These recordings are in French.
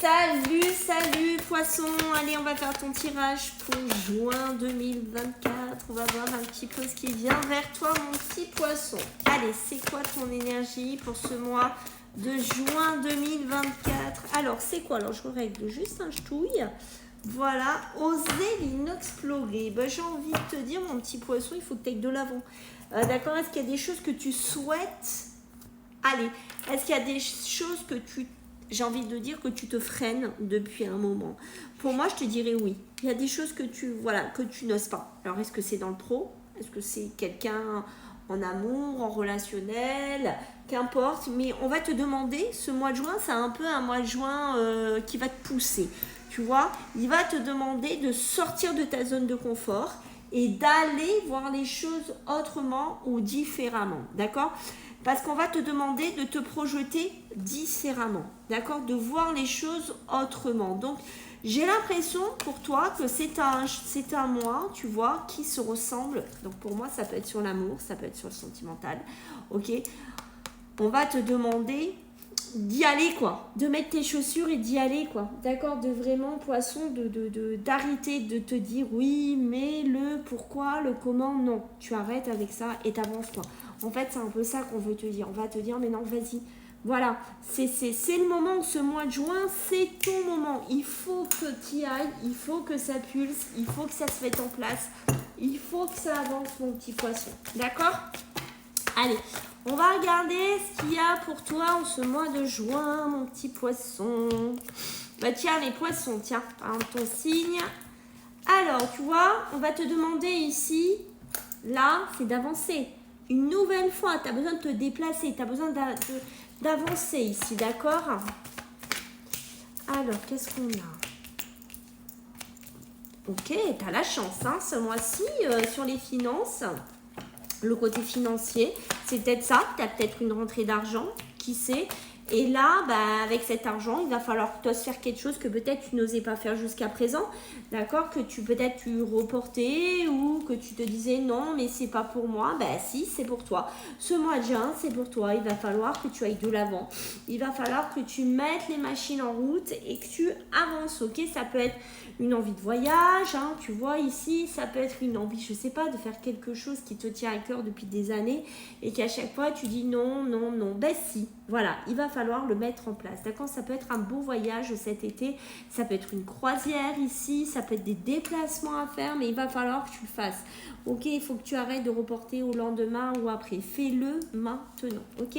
Salut, salut poisson. Allez, on va faire ton tirage pour juin 2024. On va voir un petit peu ce qui vient vers toi, mon petit poisson. Allez, c'est quoi ton énergie pour ce mois de juin 2024? Alors, c'est quoi? Alors, je règle juste un ch'touille. Voilà, oser l'inexplorer. Ben, j'ai envie de te dire, mon petit poisson, il faut que tu ailles de l'avant. D'accord? Est-ce qu'il y a des choses que tu souhaites? Allez, est-ce qu'il y a des choses que j'ai envie de dire que tu te freines depuis un moment? Pour moi, je te dirais oui. Il y a des choses que tu n'oses pas. Alors, est-ce que c'est dans le pro? Est-ce que c'est quelqu'un en amour, en relationnel? Qu'importe. Mais on va te demander, ce mois de juin, c'est un peu un mois de juin qui va te pousser. Tu vois, il va te demander de sortir de ta zone de confort et d'aller voir les choses autrement ou différemment. D'accord? Parce qu'on va te demander de te projeter différemment, d'accord? De voir les choses autrement. Donc, j'ai l'impression pour toi que c'est un mois, tu vois, qui se ressemble. Donc, pour moi, ça peut être sur l'amour, ça peut être sur le sentimental, ok? On va te demander d'y aller, quoi. De mettre tes chaussures et d'y aller, quoi. D'accord? De vraiment, poisson, d'arrêter de te dire oui, mais le pourquoi, le comment, non. Tu arrêtes avec ça et t'avances, quoi. En fait, c'est un peu ça qu'on veut te dire. On va te dire, mais non, vas-y. Voilà, c'est le moment, ce mois de juin, c'est ton moment. Il faut que tu y ailles, il faut que ça pulse, il faut que ça se mette en place, il faut que ça avance, mon petit poisson. D'accord? Allez, on va regarder ce qu'il y a pour toi en ce mois de juin, mon petit poisson. Bah tiens, les poissons, tiens, par exemple, ton signe. Alors, tu vois, on va te demander ici, là, c'est d'avancer. Une nouvelle fois, tu as besoin de te déplacer, tu as besoin d'avancer ici, d'accord? Alors, qu'est-ce qu'on a? Ok, tu as la chance, hein, ce mois-ci, sur les finances. Le côté financier, c'est peut-être ça, tu as peut-être une rentrée d'argent, qui sait. Et là, bah, avec cet argent, il va falloir que tu oses faire quelque chose que peut-être tu n'osais pas faire jusqu'à présent. D'accord? Que tu reportais ou que tu te disais non, mais c'est pas pour moi. Ben si, c'est pour toi. Ce mois de juin, c'est pour toi. Il va falloir que tu ailles de l'avant. Il va falloir que tu mettes les machines en route et que tu avances. Ok? Ça peut être une envie de voyage, hein, tu vois ici, ça peut être une envie, je sais pas, de faire quelque chose qui te tient à cœur depuis des années et qu'à chaque fois tu dis non, non, non. Ben si, voilà, il va falloir le mettre en place. D'accord? Ça peut être un beau voyage cet été, ça peut être une croisière ici, ça peut être des déplacements à faire, mais il va falloir que tu le fasses. Ok, il faut que tu arrêtes de reporter au lendemain ou après. Fais-le maintenant. Ok?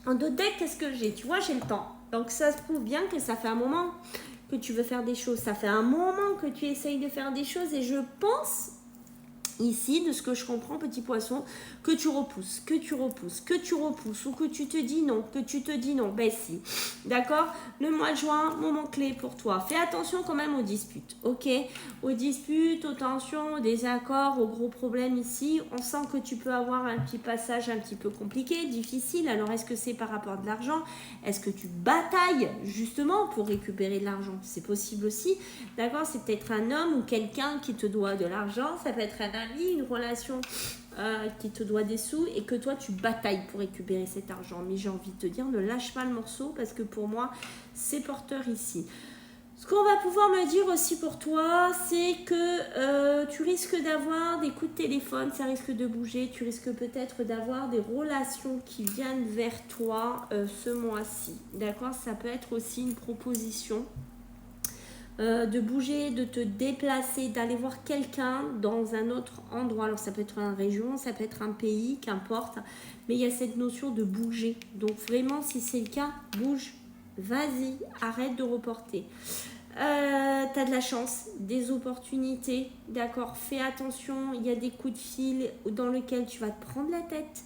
En deux decks, qu'est-ce que j'ai? Tu vois, j'ai le temps. Donc ça se prouve bien que ça fait un moment que tu veux faire des choses. Ça fait un moment que tu essayes de faire des choses et je pense ici, de ce que je comprends, petit poisson, que tu repousses, que tu repousses, que tu repousses ou que tu te dis non, que tu te dis non. Ben si, d'accord? Le mois de juin, moment clé pour toi. Fais attention quand même aux disputes, ok? Aux disputes, aux tensions, aux désaccords, aux gros problèmes ici. On sent que tu peux avoir un petit passage un petit peu compliqué, difficile. Alors, est-ce que c'est par rapport à de l'argent? Est-ce que tu batailles justement pour récupérer de l'argent? C'est possible aussi, d'accord? C'est peut-être un homme ou quelqu'un qui te doit de l'argent. Ça peut être un une relation qui te doit des sous et que toi tu batailles pour récupérer cet argent. Mais j'ai envie de te dire, ne lâche pas le morceau parce que pour moi c'est porteur ici. Ce qu'on va pouvoir me dire aussi pour toi, c'est que tu risques d'avoir des coups de téléphone, ça risque de bouger, tu risques peut-être d'avoir des relations qui viennent vers toi ce mois-ci. D'accord? Ça peut être aussi une proposition. De bouger, de te déplacer, d'aller voir quelqu'un dans un autre endroit. Alors ça peut être une région, ça peut être un pays, qu'importe. Mais il y a cette notion de bouger. Donc vraiment, si c'est le cas, bouge. Vas-y, arrête de reporter. T'as de la chance, des opportunités, d'accord, fais attention, il y a des coups de fil dans lesquels tu vas te prendre la tête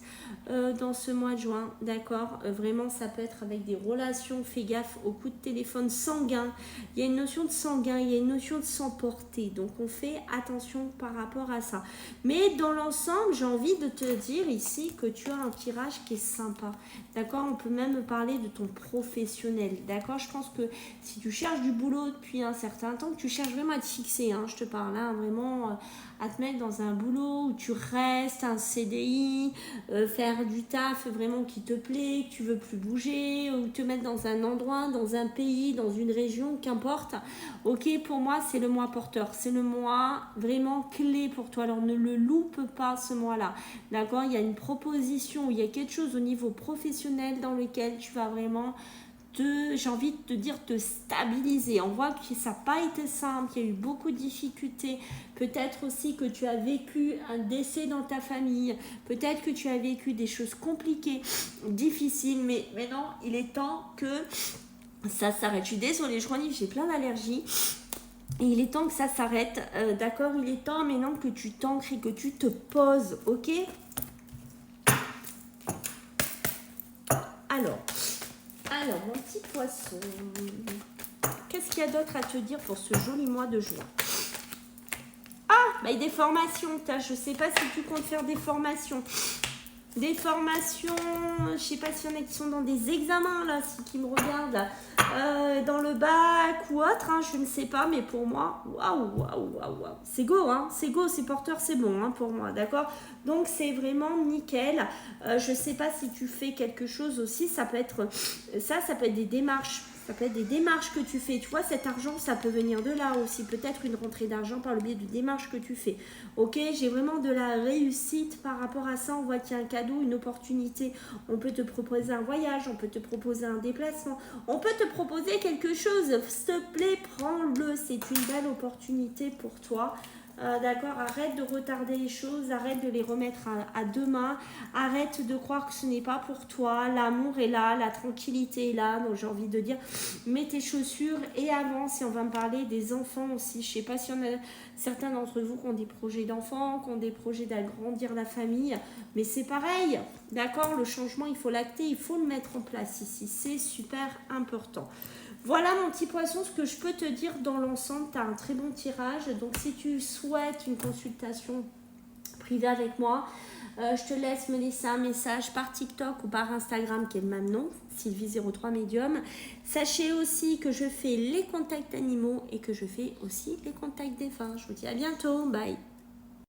dans ce mois de juin, d'accord, vraiment ça peut être avec des relations, fais gaffe aux coups de téléphone sanguins, il y a une notion de sanguin, il y a une notion de s'emporter, donc on fait attention par rapport à ça, mais dans l'ensemble j'ai envie de te dire ici que tu as un tirage qui est sympa, d'accord, on peut même parler de ton professionnel, d'accord, je pense que si tu cherches du boulot, depuis un certain temps, que tu cherches vraiment à te fixer, hein, je te parle, hein, vraiment à te mettre dans un boulot où tu restes, un CDI, faire du taf vraiment qui te plaît, que tu veux plus bouger, ou te mettre dans un endroit, dans un pays, dans une région, qu'importe. Ok, pour moi, c'est le mois porteur, c'est le mois vraiment clé pour toi. Alors ne le loupe pas ce mois-là, d'accord? Il y a une proposition, il y a quelque chose au niveau professionnel dans lequel tu vas vraiment j'ai envie de te dire, te stabiliser. On voit que ça n'a pas été simple, il y a eu beaucoup de difficultés. Peut-être aussi que tu as vécu un décès dans ta famille. Peut-être que tu as vécu des choses compliquées, difficiles. Mais maintenant, il est temps que ça s'arrête. Je suis désolée, je renifle, j'ai plein d'allergies. Et il est temps que ça s'arrête. D'accord? Il est temps maintenant que tu t'ancres et que tu te poses. Ok? Alors, mon petit poisson, qu'est-ce qu'il y a d'autre à te dire pour ce joli mois de juin? Ah, des formations. Je ne sais pas si tu comptes faire des formations. Des formations, je ne sais pas s'il y en a qui sont dans des examens, là, qui me regardent, là, dans le bac ou autre, hein, je ne sais pas, mais pour moi, waouh, c'est go, hein, c'est porteur, c'est bon, hein, pour moi, d'accord? Donc, c'est vraiment nickel. Je ne sais pas si tu fais quelque chose aussi, ça peut être des démarches. Ça peut être des démarches que tu fais. Tu vois, cet argent, ça peut venir de là aussi. Peut-être une rentrée d'argent par le biais de démarches que tu fais. Ok, j'ai vraiment de la réussite par rapport à ça. On voit qu'il y a un cadeau, une opportunité. On peut te proposer un voyage, on peut te proposer un déplacement. On peut te proposer quelque chose. S'il te plaît, prends-le. C'est une belle opportunité pour toi. D'accord, arrête de retarder les choses, arrête de les remettre à demain, arrête de croire que ce n'est pas pour toi, l'amour est là, la tranquillité est là, donc j'ai envie de dire, mets tes chaussures et avance. Et on va me parler des enfants aussi. Je ne sais pas s'il y en a certains d'entre vous qui ont des projets d'enfants, qui ont des projets d'agrandir la famille, mais c'est pareil, d'accord, le changement, il faut l'acter, il faut le mettre en place ici, c'est super important. Voilà mon petit poisson, ce que je peux te dire dans l'ensemble, tu as un très bon tirage. Donc si tu souhaites une consultation privée avec moi, je te laisse me laisser un message par TikTok ou par Instagram qui est le même nom, Sylvie03 Medium. Sachez aussi que je fais les contacts animaux et que je fais aussi les contacts défunts. Je vous dis à bientôt, bye.